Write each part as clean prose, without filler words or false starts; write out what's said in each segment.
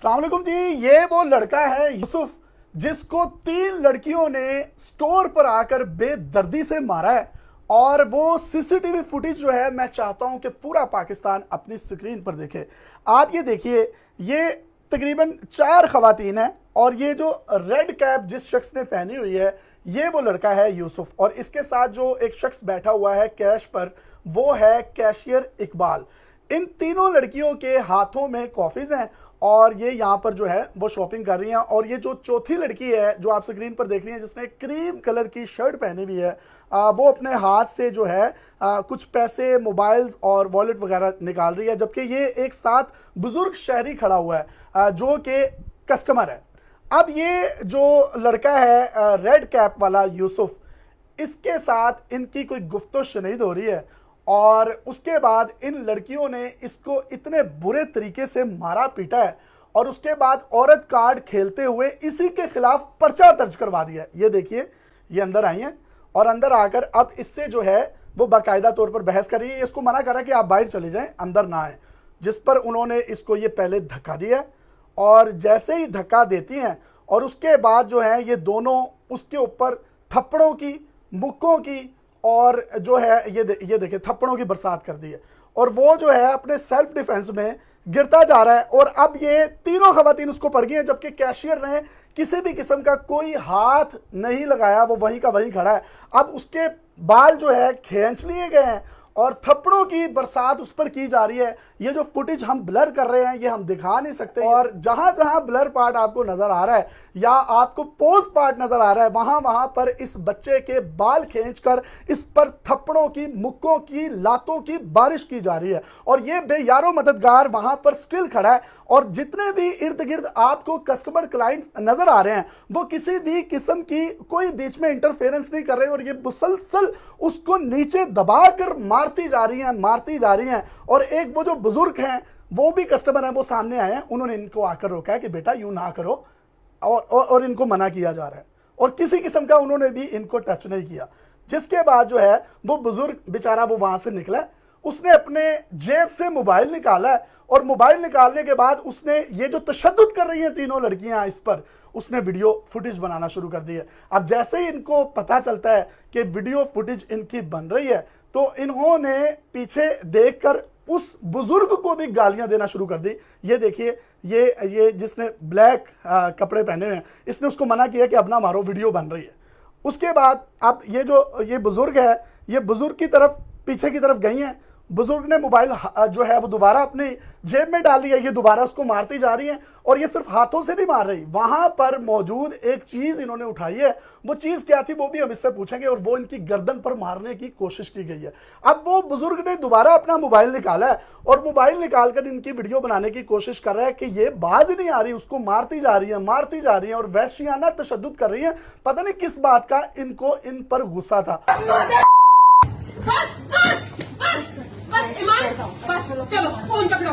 अस्सलाम वालेकुम जी। ये वो लड़का है यूसुफ जिसको 3 लड़कियों ने स्टोर पर आकर बेदर्दी से मारा है। और वो सीसीटीवी फुटेज जो है मैं चाहता हूं कि पूरा पाकिस्तान अपनी स्क्रीन पर देखे। आप ये देखिए, ये तकरीबन 4 खवातीन हैं और ये जो रेड कैप जिस शख्स ने पहनी हुई है ये वो लड़का है यूसुफ, और इसके साथ जो एक शख्स बैठा हुआ है कैश पर वो है कैशियर इकबाल। इन तीनों लड़कियों के हाथों में कॉफीज हैं और ये यहाँ पर जो है वो शॉपिंग कर रही हैं। और ये जो चौथी लड़की है जो आप स्क्रीन पर देख रही हैं जिसने क्रीम कलर की शर्ट पहनी हुई है, वो अपने हाथ से जो है कुछ पैसे, मोबाइल्स और वॉलेट वगैरह निकाल रही है, जबकि ये एक साथ बुजुर्ग शहरी खड़ा हुआ है जो कि कस्टमर है। अब ये जो लड़का है रेड कैप वाला यूसुफ, इसके साथ इनकी कोई गुफ्तो शनीद हो रही है और उसके बाद इन लड़कियों ने इसको इतने बुरे तरीके से मारा पीटा है और उसके बाद औरत कार्ड खेलते हुए इसी के खिलाफ पर्चा दर्ज करवा दिया है। ये देखिए, ये अंदर आई हैं और अंदर आकर अब इससे जो है वो बाकायदा तौर पर बहस कर रही है। इसको मना कर रहा है कि आप बाहर चले जाएं, अंदर ना आए, जिस पर उन्होंने इसको ये पहले धक्का दिया और जैसे ही धक्का देती हैं और उसके बाद जो है ये दोनों उसके ऊपर थप्पड़ों की, मुक्कों की और जो है ये देखिए थप्पड़ों की बरसात कर दी है और वो जो है अपने सेल्फ डिफेंस में गिरता जा रहा है। और अब ये तीनों खवातीन उसको पड़ गई हैं, जबकि कैशियर ने किसी भी किस्म का कोई हाथ नहीं लगाया, वो वहीं का वहीं खड़ा है। अब उसके बाल जो है खींच लिए गए हैं और थप्पड़ों की बरसात उस पर की जा रही है। ये जो फुटेज हम ब्लर कर रहे हैं ये हम दिखा नहीं सकते, और जहां जहां ब्लर पार्ट आपको नजर आ रहा है या आपको पोज पार्ट नजर आ रहा है वहां वहां पर इस बच्चे के बाल खींचकर इस पर थप्पड़ों की, मुक्कों की, लातों की बारिश की जा रही है। और ये बेयारो मददगार वहां पर स्टिल खड़ा है और जितने भी इर्द गिर्द आपको कस्टमर क्लाइंट नजर आ रहे हैं वो किसी भी किस्म की कोई बीच में इंटरफेरेंस नहीं कर रहे हैं और ये मुसलसल उसको नीचे दबाकर मारती जा रही हैं। और एक वो जो बुजुर्ग हैं वो भी कस्टमर हैं, वो सामने आए हैं, उन्होंने इनको आकर रोका है कि बेटा यूं ना करो और इनको मना किया जा रहा है और किसी किस्म का उन्होंने भी इनको टच नहीं किया। जिसके बाद जो है वो बुजुर्ग बेचारा वो वहां से निकला, उसने अपने जेब से मोबाइल निकाला है और मोबाइल निकालने के बाद उसने ये जो तशद्दुद कर रही हैं तीनों लड़कियां इस पर, उसने वीडियो फुटेज बनाना शुरू कर दी है। अब जैसे ही इनको पता चलता है कि वीडियो फुटेज इनकी बन रही है तो इन्होंने पीछे देखकर उस बुजुर्ग को भी गालियां देना शुरू कर दी। ये देखिए, ये जिसने ब्लैक कपड़े पहने हुए हैं इसने उसको मना किया कि अब ना मारो, वीडियो बन रही है। उसके बाद अब ये बुजुर्ग है, ये बुजुर्ग की तरफ पीछे की तरफ गई हैं, बुजुर्ग ने मोबाइल जो है वो दोबारा अपनी जेब में डाल लिया, ये दोबारा उसको मारती जा रही है और ये सिर्फ हाथों से नहीं मार रही, वहां पर मौजूद एक चीज इन्होंने उठाई है। वो चीज क्या थी वो भी हम इससे पूछेंगे और वो इनकी गर्दन पर मारने की कोशिश की गई है। अब वो बुजुर्ग ने दोबारा अपना मोबाइल निकाला है और मोबाइल निकालकर इनकी वीडियो बनाने की कोशिश कर रहा है कि ये बाज नहीं आ रही, उसको मारती जा रही है और वहशियाना तशद्दुद कर रही है। पता नहीं किस बात का इनको इन पर गुस्सा था। बस ईमान, बस चलो फोन पकड़ो,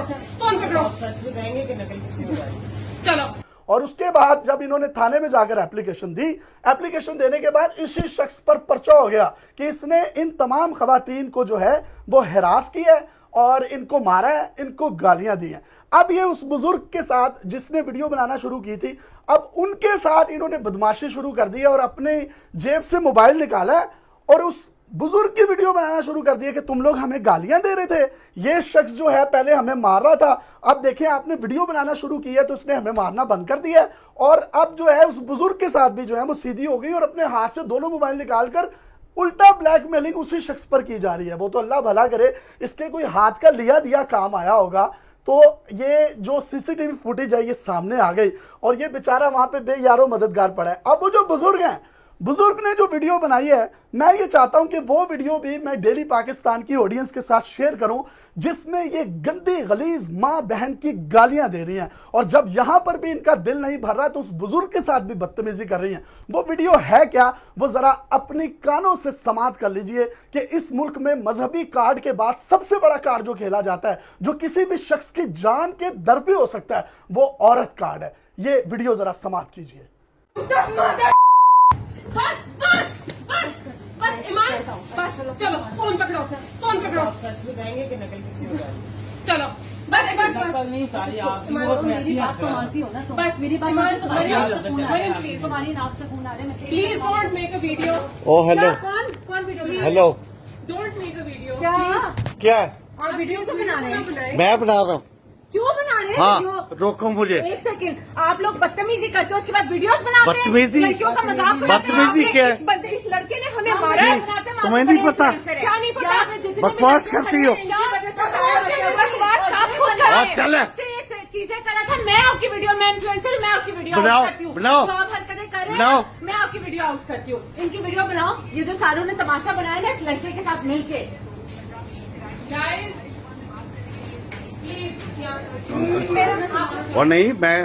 चलो। और उसके बाद जब इन्होंने थाने में जाकर एप्लीकेशन दी, एप्लीकेशन देने के बाद इसी शख्स पर पर्चा हो गया कि इसने इन तमाम खवातीन को जो है वो हरास किया है और इनको मारा है, इनको गालियां दी हैं। अब ये उस बुजुर्ग के साथ जिसने वीडियो बनाना शुरू की थी, अब उनके साथ इन्होंने बदमाशी शुरू कर दी है और अपने जेब से मोबाइल निकाला है और उस बुजुर्ग की वीडियो बनाना शुरू कर दिया कि तुम लोग हमें गालियां दे रहे थे, ये शख्स जो है पहले हमें मार रहा था, अब देखिए आपने वीडियो बनाना शुरू किया तो उसने हमें मारना बंद कर दिया। और अब जो है उस बुजुर्ग के साथ भी जो है वो सीधी हो गई और अपने हाथ से दोनों मोबाइल निकालकर उल्टा ब्लैकमेलिंग उसी शख्स पर की जा रही है। वो तो अल्लाह भला करे इसके कोई हाथ का लिया दिया काम आया होगा। तो ये जो सीसीटीवी फुटेज है ये सामने आ गई और ये बेचारा वहां पे बेयारो मददगार पड़ा है। अब वो जो बुजुर्ग हैं, बुजुर्ग ने जो वीडियो बनाई है, मैं ये चाहता हूं कि वो वीडियो भी मैं डेली पाकिस्तान की ऑडियंस के साथ शेयर करूं जिसमें ये गंदी गलीज मां बहन की गालियां दे रही हैं और जब यहां पर भी इनका दिल नहीं भर रहा तो उस बुजुर्ग के साथ भी बदतमीजी कर रही हैं। वो वीडियो है क्या, वो जरा अपनी कानों से समात कर लीजिए कि इस मुल्क में मजहबी कार्ड के बाद सबसे बड़ा कार्ड जो खेला जाता है, जो किसी भी शख्स की जान के दर पे हो सकता है, वो औरत कार्ड है। ये वीडियो जरा समात कीजिए। बस ईमान, बस चलो फोन पकड़ो, चलो। नहीं सारी आप मेरी बात तो मानती हो ना तुम? बस मेरी बात मानो। तुम्हारी नाक से खून आ रहा है। Please don't make a video. Oh hello कौन video? Hello don't make a video. क्या आप वीडियो क्यों बना रहे हैं? मैं बना रहा हूँ। क्यों बना रहे हैं हाँ वीडियो? रोको मुझे। एक सेकंड, आप लोग बदतमीजी करते हो उसके बाद वीडियोस बनाते हैं। बदतमीजी? लड़कियों का मजाक उड़ाते हैं। बदतमीजी आपने क्या है? इस लड़के ने हमें मारा है। तुम्हें नहीं पता? क्या नहीं पता? बकवास करती हो। हाँ, चले। चीजें कर रहा था। मैं आपकी वीडियो में इन्फ्लुएंसर, मैं आपकी वीडियो बनाओ, आउट करती हूँ। बनाओ। जो आप हरकतें कर रहे बनाओ। हैं मैं आपकी वीडियो आउट करती हूँ। इनकी वीडियो बनाओ। ये जो सारों ने तमाशा बनाया ना इस लड़के के साथ मिलके। और नहीं मैं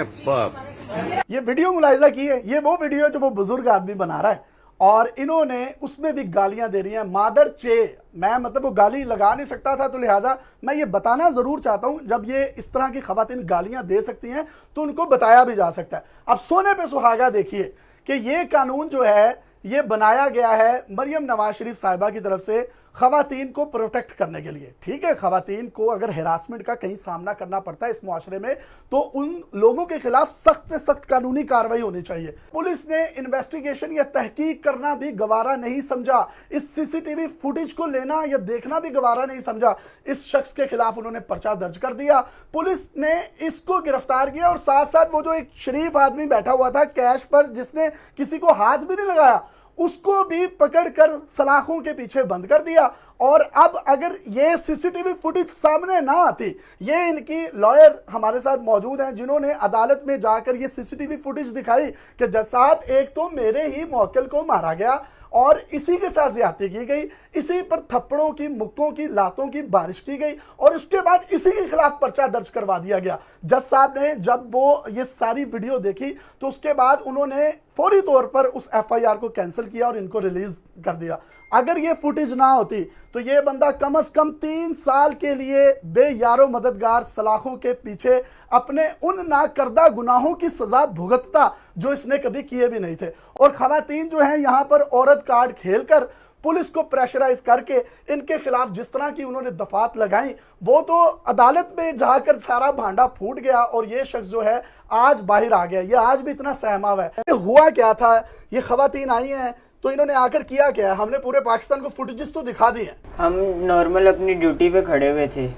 ये वीडियो मुलाहिजा की है, ये वो वीडियो जो वो बुजुर्ग आदमी बना रहा है और इन्होंने उसमें भी गालियां दे रही हैं। मादर चे, मैं मतलब वो गाली लगा नहीं सकता था, तो लिहाजा मैं ये बताना जरूर चाहता हूं, जब ये इस तरह की खवातीन गालियां दे सकती हैं तो उनको बताया भी जा सकता है। अब सोने पे सुहागा देखिए कि ये कानून जो है ये बनाया गया है मरियम नवाज शरीफ साहिबा की तरफ से खवातीन को प्रोटेक्ट करने के लिए। ठीक है, खवातीन को अगर हिरासमेंट का कहीं सामना करना पड़ता है इस मुआशरे में तो उन लोगों के खिलाफ सख्त से सख्त कानूनी कार्रवाई होनी चाहिए। पुलिस ने इन्वेस्टिगेशन या तहकीक करना भी गवारा नहीं समझा, इस सीसीटीवी फुटेज को लेना या देखना भी गवारा नहीं समझा। इस शख्स के खिलाफ उन्होंने पर्चा दर्ज कर दिया, पुलिस ने इसको गिरफ्तार किया और साथ साथ वो जो एक शरीफ आदमी बैठा हुआ था कैश पर जिसने किसी को हाथ भी नहीं लगाया उसको भी पकड़कर सलाखों के पीछे बंद कर दिया। और अब अगर ये सीसीटीवी फुटेज सामने ना आती, ये इनकी लॉयर हमारे साथ मौजूद हैं जिन्होंने अदालत में जाकर ये सीसीटीवी फुटेज दिखाई कि जज साहब एक तो मेरे ही मौक्किल को मारा गया और इसी के साथ ज्यादती की गई, इसी पर थप्पड़ों की, मुक्कों की, लातों की बारिश की गई और उसके बाद इसी के खिलाफ पर्चा दर्ज करवा दिया गया। जज साहब ने जब वो ये सारी वीडियो देखी तो उसके बाद उन्होंने फौरी तौर पर उस एफआईआर को कैंसिल किया और इनको रिलीज कर दिया। अगर ये फुटेज ना होती तो ये बंदा कम से कम 3 साल के लिए बेयारो मददगार सलाखों के पीछे अपने उन नाकर्दा गुनाहों की सजा भुगतता जो इसने कभी किए भी नहीं थे। और खवातीन जो हैं यहाँ पर औरत कार्ड खेलकर पुलिस को प्रेशराइज करके इनके खिलाफ जिस तरह की उन्होंने दफात लगाई वो तो अदालत में जाकर सारा भांडा फूट गया और ये शख्स जो है आज बाहर आ गया। ये आज भी इतना सहमा हुआ है। हुआ क्या था, ये खवातीन आई हैं तो इन्होंने आकर किया क्या है, हमने पूरे पाकिस्तान को फुटेजेस तो दिखा दी हैं। हम नॉर्मल अपनी ड्यूटी पे खड़े हुए थे,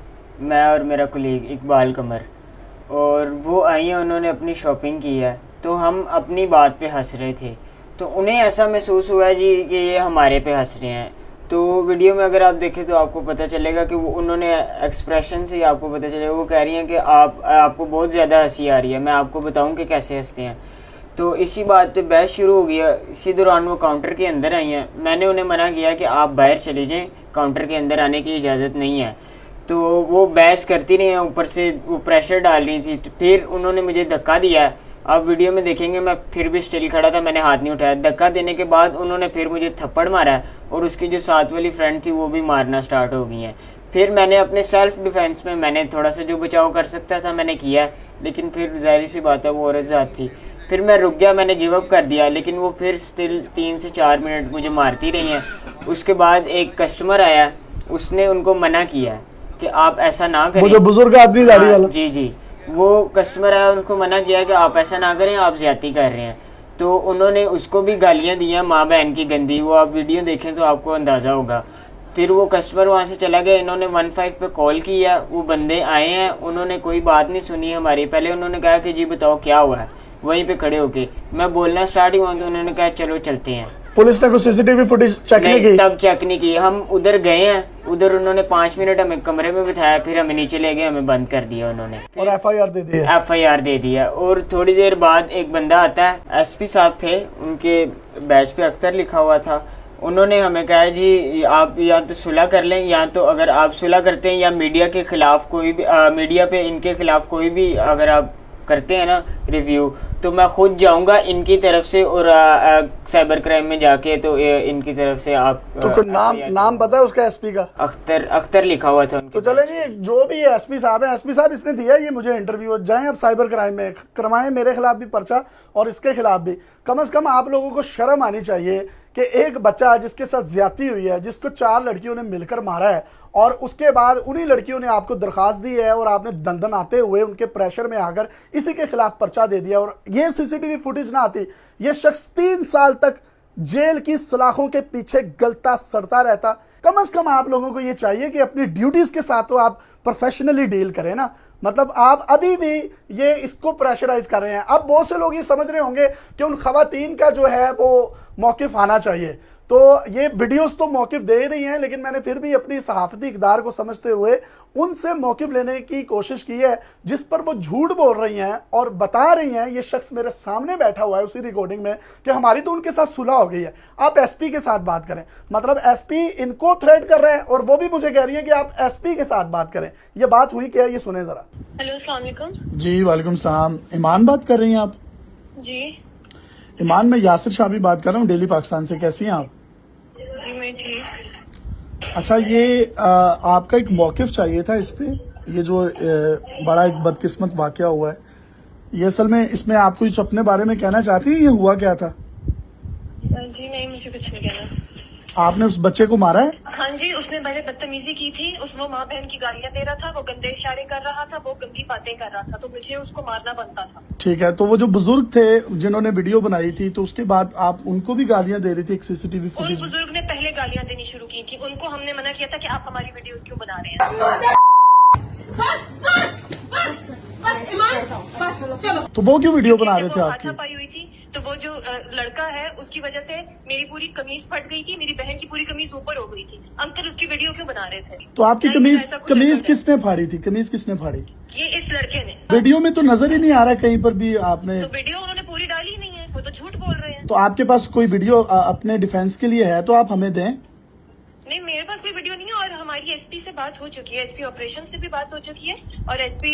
मैं और मेरा कुलीग इकबाल कमर, और वो आई हैं, उन्होंने अपनी शॉपिंग की है तो हम अपनी बात पे हंस रहे थे तो उन्हें ऐसा महसूस हुआ जी कि ये हमारे पे हंस रहे हैं। तो वीडियो में अगर आप देखें तो आपको पता चलेगा कि वो उन्होंने एक्सप्रेशन से ही आपको पता चलेगा, वो कह रही हैं कि आपको बहुत ज़्यादा हंसी आ रही है, मैं आपको बताऊं कि कैसे हंसते हैं। तो इसी बात पे बहस शुरू हो गया। इसी दौरान वो काउंटर के अंदर आई हैं, मैंने उन्हें मना किया कि आप बाहर चले जाएं, काउंटर के अंदर आने की इजाज़त नहीं है। तो वो बहस करती रही हैं, ऊपर से वो प्रेशर डाल रही थी। तो फिर उन्होंने मुझे धक्का दिया, आप वीडियो में देखेंगे मैं फिर भी स्टिल खड़ा था, मैंने हाथ नहीं उठाया। धक्का देने के बाद उन्होंने फिर मुझे थप्पड़ मारा और उसकी जो साथ वाली फ्रेंड थी वो भी मारना स्टार्ट हो गई हैं। फिर मैंने अपने सेल्फ डिफेंस में मैंने थोड़ा सा जो बचाव कर सकता था मैंने किया, लेकिन फिर जाहिर सी बात है वो औरत ज़ात थी। फिर मैं रुक गया, मैंने गिव अप कर दिया, लेकिन वो फिर स्टिल 3 से 4 मिनट मुझे मारती रही हैं। उसके बाद एक कस्टमर आया, उसने उनको मना किया कि आप ऐसा ना करें। वो जो बुजुर्ग आदमी दाढ़ी वाला, जी जी, वो कस्टमर आया, उनको मना किया कि आप ऐसा ना करें, आप ज्यादती कर रहे हैं। तो उन्होंने उसको भी गालियां दी हैं माँ बहन की गंदी, वो आप वीडियो देखें तो आपको अंदाज़ा होगा। फिर वो कस्टमर वहाँ से चला गया, इन्होंने 15 पे कॉल किया, वो बंदे आए हैं, उन्होंने कोई बात नहीं सुनी हमारी। पहले उन्होंने कहा कि जी बताओ क्या हुआ है, वहीं पे खड़े होके मैं बोलना स्टार्ट हुआ तो उन्होंने कहा चलो चलते हैं। पुलिस ने कुछ सीसीटीवी फुटेज चेक नहीं की? तब चेक नहीं की, हम उधर गए हैं, उधर उन्होंने 5 मिनट हमें कमरे में बिठाया, फिर हमें नीचे ले गए, हमें बंद कर दिया उन्होंने और एफआईआर दे दी। एफआईआर दे दिया। और थोड़ी देर बाद एक बंदा आता है, एसपी साहब थे, उनके बैच पे अख्तर लिखा हुआ था, उन्होंने हमें कहा जी आप या तो सुलह कर लें, या तो अगर आप सुलह करते हैं या मीडिया के खिलाफ कोई भी मीडिया पे इनके खिलाफ कोई भी अगर आप करते हैं ना रिव्यू, तो मैं खुद जाऊंगा इनकी तरफ से और साइबर क्राइम में जाके तो इनकी तरफ से आप तो नाम पता है उसका एसपी का? अख्तर लिखा हुआ था उनके। तो चले जी, जो भी एसपी साहब है, एसपी साहब इसने दिया ये मुझे इंटरव्यू, जाएं अब साइबर क्राइम में करवाएं मेरे खिलाफ भी पर्चा और इसके खिलाफ भी। कम से कम आप लोगों को शर्म आनी चाहिए कि एक बच्चा जिसके साथ ज्यादती हुई है, जिसको 4 लड़कियों ने मिलकर मारा है और उसके बाद उन्हीं लड़कियों ने आपको दरखास्त दी है और आपने दंदन आते हुए उनके प्रेशर में आकर इसी के खिलाफ पर्चा दे दिया। और ये सीसीटीवी फुटेज ना आती, ये शख्स 3 साल तक जेल की सलाखों के पीछे गलता सड़ता रहता। कम से कम आप लोगों को ये चाहिए कि अपनी ड्यूटीज के साथ तो आप प्रोफेशनली डील करें ना। मतलब आप अभी भी ये इसको प्रेशराइज कर रहे हैं। अब बहुत से लोग ये समझ रहे होंगे कि उन खवातीन का जो है वो मौकिफ आना चाहिए, तो ये वीडियोस तो मौकिफ दे रही हैं, लेकिन मैंने फिर भी अपनी सहाफती इक़दार को समझते हुए उनसे मौकिफ लेने की कोशिश की है जिस पर वो झूठ बोल रही हैं और बता रही हैं। ये शख्स मेरे सामने बैठा हुआ है उसी रिकॉर्डिंग में कि हमारी तो उनके साथ सुलह हो गई है, आप एसपी के साथ बात करें। मतलब एसपी इनको थ्रेट कर रहे हैं और वो भी मुझे कह रही है कि आप एसपी के साथ बात करें। ये बात हुई क्या है, ये सुने जरा। हेलो, अस्सलाम वालेकुम। जी वालेकुम सलाम। ईमान बात कर रही हैं आप? जी ईमान, मैं यासिर शाबी बात कर रहा हूँ डेली पाकिस्तान से। कैसी हैं आप? जी मैं ठीक। अच्छा, ये आपका एक मौकिफ चाहिए था इस पे, ये जो बड़ा एक बदकिस्मत वाकया हुआ है, ये असल में इसमें आप कुछ अपने बारे में कहना चाहती हैं? ये हुआ क्या था? जी नहीं, मुझे कुछ नहीं कहना। आपने उस बच्चे को मारा है? हाँ जी, उसने पहले बदतमीजी की थी, वो माँ बहन की गालियाँ दे रहा था, वो गंदे इशारे कर रहा था, वो गंदी बातें कर रहा था, तो मुझे उसको मारना बनता था। ठीक है, तो वो जो बुजुर्ग थे जिन्होंने वीडियो बनाई थी, तो उसके बाद आप उनको भी गालियां दे रही थी एक सीसीटीवी उन फुटेज? बुजुर्ग ने पहले गालियाँ देनी शुरू की थी, उनको हमने मना किया था कि आप हमारी वीडियोस क्यों बना रहे हैं। बस बस बस बस ईमान, बस चलो। तो वो क्यों वीडियो बना रहे थे आपकी? हाथापाई हुई थी, तो वो जो लड़का है उसकी वजह से मेरी पूरी कमीज फट गई थी, मेरी बहन की पूरी कमीज ऊपर हो गई थी। अंकल उसकी वीडियो क्यों बना रहे थे? तो आपकी नहीं, कमीज ऐसा कुछ कमीज नहीं है। किसने फाड़ी थी? कमीज किसने फाड़ी? ये इस लड़के ने। वीडियो में तो नजर ही नहीं आ रहा कहीं पर भी आपने। तो वीडियो उन्होंने पूरी डाली नहीं है, वो तो झूठ बोल रहे हैं। तो आपके पास कोई वीडियो अपने डिफेंस के लिए है तो आप हमें दें। नहीं, मेरे पास कोई वीडियो नहीं है और हमारी एसपी से बात हो चुकी है, एसपी ऑपरेशन से भी बात हो चुकी है और एसपी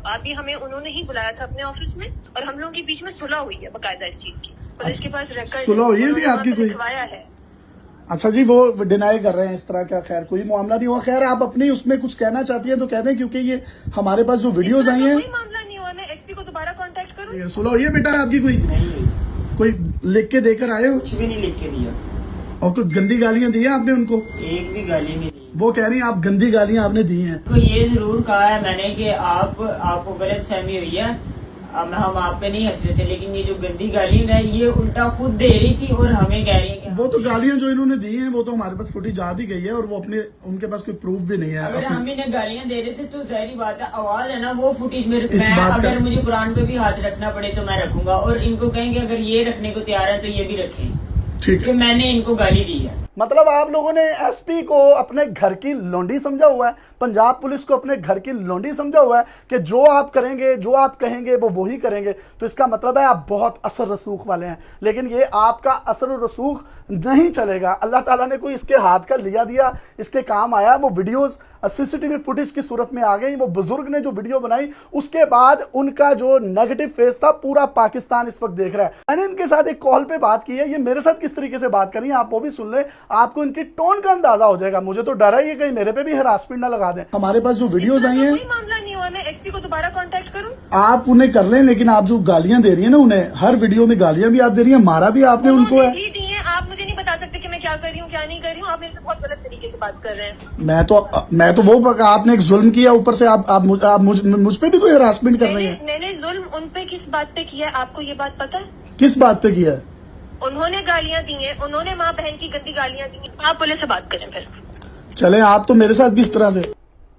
अभी हमें उन्होंने ही बुलाया था अपने ऑफिस में और हम लोगों के बीच में सुलह हुई है बकायदा इस चीज की। और इसके पास रिकॉर्ड सुलह हुई है भी आपकी कोई? लिखवाया है। अच्छा जी, वो डिनाई कर रहे हैं इस तरह का। खैर कोई मामला नहीं हुआ। खैर आप अपनी उसमें कुछ कहना चाहती हैं तो कह दें, क्योंकि ये हमारे पास जो वीडियोस आई हैं। कोई मामला नहीं हुआ, मैं एसपी को दोबारा कांटेक्ट करूं? ये सुलह हुई है बेटा आपकी? कोई नहीं, कोई लिख के देकर आए हो? कुछ भी नहीं लिख के दिया, और कुछ गंदी गालियां दी है आपने उनको? एक भी गाली नहीं दी। वो कह रही हैं आप गंदी गालियां आपने दी हैं। तो ये जरूर कहा है मैंने कि आपको गलत फहमी हुई है, अब हम आप पे नहीं हंस रहे थे, लेकिन ये जो गंदी गाली है ये उल्टा खुद दे रही थी और हमें कह रही है कि वो तो गालियां जो इन्होंने दी हैं वो तो हमारे पास फुटेज आ दी गई है और वो अपने उनके पास कोई प्रूफ भी नहीं है। अगर हम इन्हें गालियां दे रहे थे तो जाहिर बात है, आवाज है ना वो फुटेज मेरे इस मैं बात का- अगर मुझे कुरान पे भी हाथ रखना पड़े तो मैं रखूंगा और इनको कहेंगे अगर ये रखने को तैयार है तो ये भी रखें ठीक कि है। मैंने इनको गाली दी है। मतलब आप लोगों ने एसपी को अपने घर की लोंडी समझा हुआ है, पंजाब पुलिस को अपने घर की लोंडी समझा हुआ है कि जो आप करेंगे, जो आप कहेंगे वो वही करेंगे। तो इसका मतलब है आप बहुत असर रसूख वाले हैं, लेकिन ये आपका असर रसूख नहीं चलेगा। अल्लाह ताला ने कोई इसके हाथ का लिया दिया, इसके काम आया। वो वीडियोस सीसीटीवी फुटेज की सूरत में आ गई। वो बुजुर्ग ने जो वीडियो बनाई उसके बाद उनका जो नेगेटिव फेस था पूरा पाकिस्तान इस वक्त देख रहा है। मैंने इनके साथ एक कॉल पे बात की है, ये मेरे साथ किस तरीके से बात करी आप वो भी सुन ले, आपको इनकी टोन का अंदाजा हो जाएगा। मुझे तो डर है ये कहीं मेरे पे भी हरासमेंट ना लगा दें। हमारे पास जो वीडियोस आई हैं, कोई मामला नहीं हुआ, मैं एसपी को दोबारा कांटेक्ट करूं? आप उन्हें कर लें, लेकिन आप जो गालियां दे रही हैं ना उन्हें, हर वीडियो में गालियां भी आप दे रही हैं, मारा भी आपने उनको है। ही दी है, आप मुझे नहीं बता सकते कि मैं क्या कर रही हूँ क्या नहीं कर रही हूँ। आप मेरे से बहुत गलत तरीके से बात कर रहे हैं। मैं तो वो आपने एक जुल्म किया, ऊपर से आप मुझ पे भी कोई हरासमेंट कर रही हैं। मैंने जुल्म उन पे किस बात पे किया है, आपको ये बात पता है? किस बात पे किया है? उन्होंने गालियां दी हैं, उन्होंने माँ बहन की गंदी गालियां दी हैं। आप पुलिस से बात करें फिर। चले, आप तो मेरे साथ भी इस तरह से।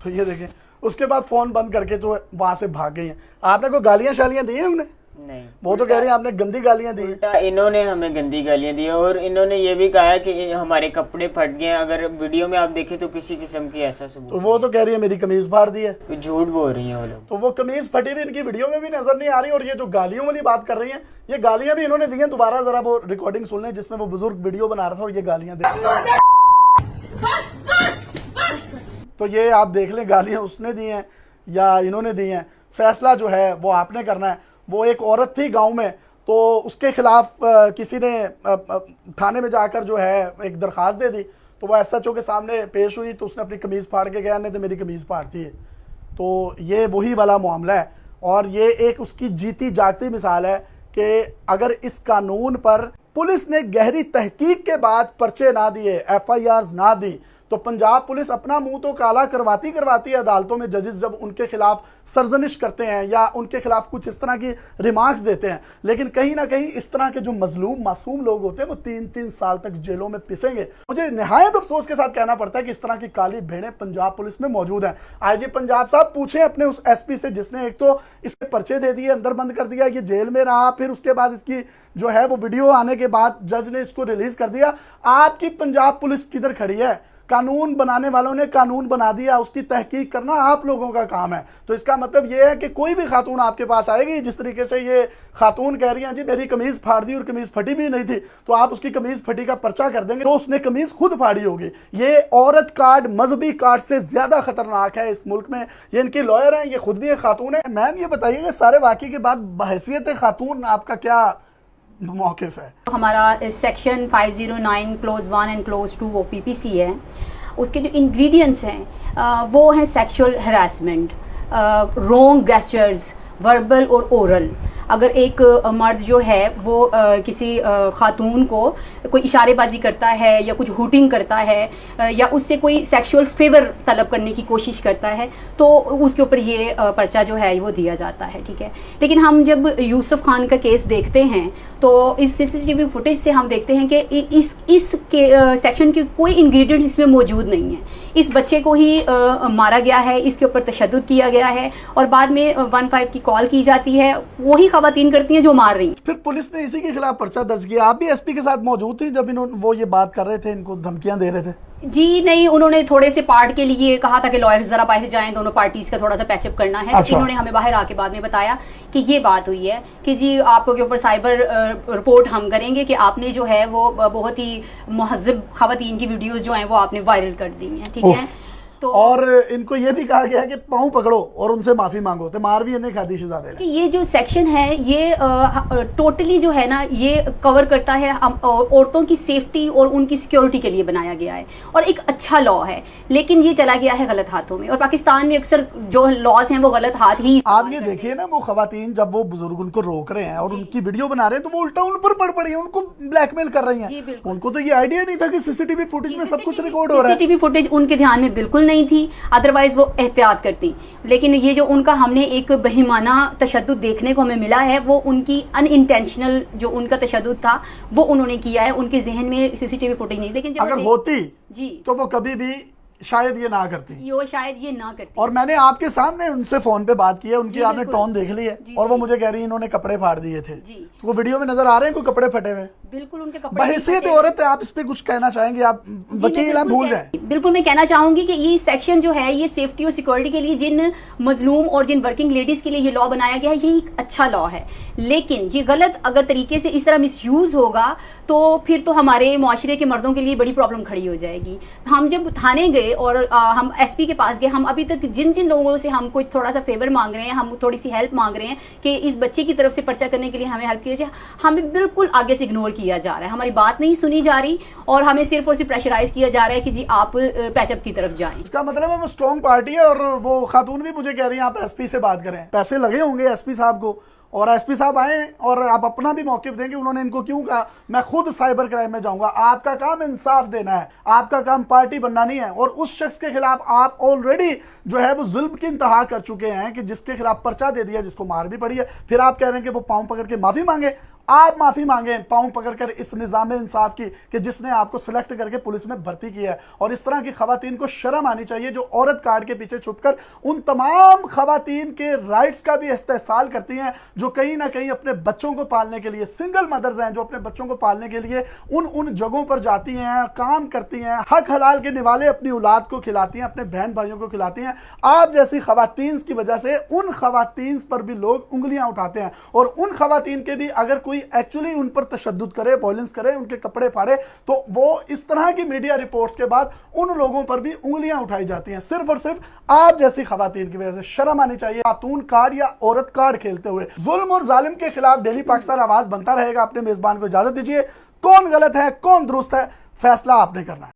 तो ये देखें, उसके बाद फोन बंद करके जो वहां से भाग गई हैं। आपने कोई गालियां शालियां दी हैं उन्हें? नहीं, वो तो कह रही हैं आपने गंदी गालियां दी हैं। उल्टा इन्होंने हमें गंदी गालियां दी और इन्होंने ये भी कहा कि हमारे कपड़े फट गए। अगर वीडियो में आप देखें तो किसी किस्म की ऐसा तो सबूत वो तो कह रही है मेरी कमीज फाड़ दी है। नहीं। झूठ बोल रही है वो लोग। तो वो कमीज फटी हुई इनकी वीडियो में भी नजर नहीं आ रही। और ये जो गालियों वाली बात कर रही हैं, ये गालियां भी इन्होंने दी हैं। दोबारा जरा वो रिकॉर्डिंग सुन लें जिसमें वो बुजुर्ग वीडियो बना रहा था और ये गालियां दे। तो ये आप देख लें, गालियां उसने दी हैं या इन्होंने दी हैं। फैसला जो है वो आपने करना है। वो एक औरत थी गांव में, तो उसके खिलाफ किसी ने थाने में जाकर जो है एक दरखास्त दे दी। तो वो एसएचओ के सामने पेश हुई तो उसने अपनी कमीज फाड़ के गया, नहीं तो मेरी कमीज फाड़ती है। तो ये वही वाला मामला है और ये एक उसकी जीती जागती मिसाल है कि अगर इस कानून पर पुलिस ने गहरी तहकीक के बाद पर्चे ना दिए, FIRs ना दी, तो पंजाब पुलिस अपना मुंह तो काला करवाती है अदालतों में जजेस जब उनके खिलाफ सरजनिश करते हैं या उनके खिलाफ कुछ इस तरह की रिमार्क्स देते हैं, लेकिन कहीं ना कहीं इस तरह के जो मजलूम मासूम लोग होते हैं वो 3-3 साल तक जेलों में पिसेंगे। मुझे निहायत अफसोस के साथ कहना पड़ता है कि इस तरह की काली भेड़ें पंजाब पुलिस में मौजूद हैं। आईजी पंजाब साहब पूछें अपने उस एसपी से जिसने एक तो इसके पर्चे दे दिए, अंदर बंद कर दिया, ये जेल में रहा, फिर उसके बाद इसकी जो है वो वीडियो आने के बाद जज ने इसको रिलीज कर दिया। आपकी पंजाब पुलिस किधर खड़ी है? कानून बनाने वालों ने कानून बना दिया, उसकी तहकीक करना आप लोगों का काम है। तो इसका मतलब यह है कि कोई भी खातून आपके पास आएगी, जिस तरीके से ये खातून कह रही हैं जी मेरी कमीज फाड़ दी और कमीज फटी भी नहीं थी, तो आप उसकी कमीज फटी का पर्चा कर देंगे तो उसने कमीज खुद फाड़ी होगी। ये औरत कार्ड मजहबी कार्ड से ज्यादा खतरनाक है इस मुल्क में। ये इनकी लॉयर हैं, ये खुद भी एक खातून है। मैम ये बताइए सारे वाकये के बाद बहैसियत खातून आपका क्या मौक़िफ़ है? हमारा सेक्शन 509 क्लोज 1 एंड क्लोज 2 वो पीपीसी है। उसके जो इंग्रेडिएंट्स हैं वो हैं sexual harassment, wrong gestures, verbal और ओरल। अगर एक मर्द जो है वो किसी खातून को कोई इशारेबाजी करता है या कुछ हुटिंग करता है या उससे कोई सेक्सुअल फेवर तलब करने की कोशिश करता है तो उसके ऊपर ये पर्चा जो है वो दिया जाता है, ठीक है। लेकिन हम जब यूसुफ खान का केस देखते हैं तो इस सीसीटीवी फुटेज से हम देखते हैं कि इस सेक्शन के कोई इंग्रेडिएंट इसमें मौजूद नहीं है। इस बच्चे को ही मारा गया है, इसके ऊपर तशद्दुद किया गया है और बाद में 15 की कॉल की जाती है, वही खवातीन करती हैं जो मार रही। फिर पुलिस ने इसी के खिलाफ पर्चा दर्ज किया। आप भी एसपी के साथ मौजूद थी जब वो ये बात कर रहे थे, इनको धमकियां दे रहे थे? जी नहीं, उन्होंने थोड़े से पार्ट के लिए कहा था कि लॉयर्स जरा बाहर जाएं, दोनों पार्टीज का थोड़ा सा पैचअप करना है। अच्छा। इन्होंने हमें बाहर आके बाद में बताया कि ये बात हुई है कि जी आपको के ऊपर साइबर रिपोर्ट हम करेंगे कि आपने जो है वो बहुत ही मुहज्जब खवातीन की वीडियोस जो हैं वो आपने वायरल कर दी हैं, ठीक है। तो और इनको ये भी कहा गया कि पाँव पकड़ो और उनसे माफी मांगो, तो मार भी इन्हें खादी शहजादे ने। कि ये जो सेक्शन है ये टोटली जो है ना ये कवर करता है औरतों की सेफ्टी और उनकी सिक्योरिटी के लिए बनाया गया है और एक अच्छा लॉ है, लेकिन ये चला गया है गलत हाथों में। और पाकिस्तान में अक्सर जो लॉज हैं वो गलत हाथ ही। आप ये देखिए ना, वो खवातीन जब वो बुजुर्ग उनको रोक रहे हैं और उनकी वीडियो बना रहे हैं तो वो उल्टा उन पर पड़ पड़ी है, उनको ब्लैकमेल कर रही हैं। उनको तो ये आइडिया नहीं था कि सीसीटीवी फुटेज में सब कुछ रिकॉर्ड हो रहा है। सीसीटीवी फुटेज उनके ध्यान में बिल्कुल नहीं थी, अदरवाइज वो एहतियात करती। लेकिन ये जो उनका हमने एक बेईमाना तशद्दुद देखने को हमें मिला है वो उनकी अनइंटेंशनल जो उनका तशद्दुद था वो उन्होंने किया है। उनके जहन में सीसीटीवी फुटेज नहीं, लेकिन जब अगर होती जी तो वो कभी भी शायद ये ना करती, वो शायद ये ना करती। और मैंने आपके सामने उनसे फोन पे बात की है, उनकी आपने टोन देख ली है और वो मुझे कह रही है इन्होंने कपड़े फाड़ दिए थे। तो वो वीडियो में नजर आ रहे हैं कोई कपड़े फटे हुए? बिल्कुल उनके कपड़े। बहैसियत औरत है, आप इस पे कुछ कहना चाहेंगे? आप वकील हैं, भूल जाए। बिल्कुल मैं कहना चाहूंगी कि ये सेक्शन जो है ये सेफ्टी और सिक्योरिटी के लिए जिन मजलूम और जिन वर्किंग लेडीज के लिए ये लॉ बनाया गया है ये एक अच्छा लॉ है, लेकिन ये गलत अगर तरीके से इस तरह मिसयूज होगा तो फिर तो हमारे मुआशरे के मर्दों के लिए बड़ी प्रॉब्लम खड़ी हो जाएगी। हम जब थाने गए और हम एसपी के पास गए, हम अभी तक जिन जिन लोगों से हम कोई थोड़ा सा फेवर मांग रहे हैं, हम थोड़ी सी हेल्प मांग रहे हैं कि इस बच्चे की तरफ से पर्चा करने के लिए हमें हेल्प किया जाए, हमें बिल्कुल आगे से इग्नोर किया जा रहा है, हमारी बात नहीं सुनी जा रही और हमें सिर्फ और सिर्फ प्रेशराइज किया जा रहा है कि जी आप पैचअप की तरफ जाएं। इसका मतलब है वो स्ट्रॉन्ग पार्टी है। और वो खातून भी मुझे कह रही है आप एसपी से बात करें, पैसे लगे होंगे एसपी साहब को और एसपी साहब आए और आप अपना भी मौकिफ देंगे उन्होंने इनको क्यों कहा मैं खुद साइबर क्राइम में जाऊंगा। आपका काम इंसाफ देना है, आपका काम पार्टी बनना नहीं है। और उस शख्स के खिलाफ आप ऑलरेडी जो है वो जुल्म की इंतहा कर चुके हैं कि जिसके खिलाफ पर्चा दे दिया, जिसको मार भी पड़ी है, फिर आप कह रहे हैं कि वो पाँव पकड़ के माफी मांगे। आप माफी मांगे पाँव पकड़कर इस निजाम इंसाफ की कि जिसने आपको सिलेक्ट करके पुलिस में भर्ती किया है। और इस तरह की खवातीन को शर्म आनी चाहिए जो औरत कार्ड के पीछे छुपकर उन तमाम खवातीन के राइट्स का भी इस्तेहसाल करती हैं जो कहीं ना कहीं अपने बच्चों को पालने के लिए, सिंगल मदर्स हैं जो अपने बच्चों को पालने के लिए उन जगहों पर जाती हैं, काम करती हैं, हक हलाल के निवाले अपनी औलाद को खिलाती हैं, अपने बहन भाइयों को खिलाती हैं। आप जैसी खवातीन की वजह से उन खवातीन पर भी लोग उंगलियां उठाते हैं और उन खवातीन के भी अगर कोई एक्चुअली उन पर तशद्दुद करे, वायलेंस करे, उनके कपड़े फाड़े तो वो इस तरह की मीडिया रिपोर्ट्स के बाद उन लोगों पर भी उंगलियां उठाई जाती हैं। सिर्फ और सिर्फ आप जैसी खवातीन की वजह से शर्म आनी चाहिए। खातून कार्ड या औरत कार्ड खेलते हुए जुल्म और जालिम के खिलाफ डेली पाकिस्तान आवाज बनता रहेगा। अपने मेजबान को इजाजत दीजिए। कौन गलत है, कौन दुरुस्त है, फैसला आपने करना है।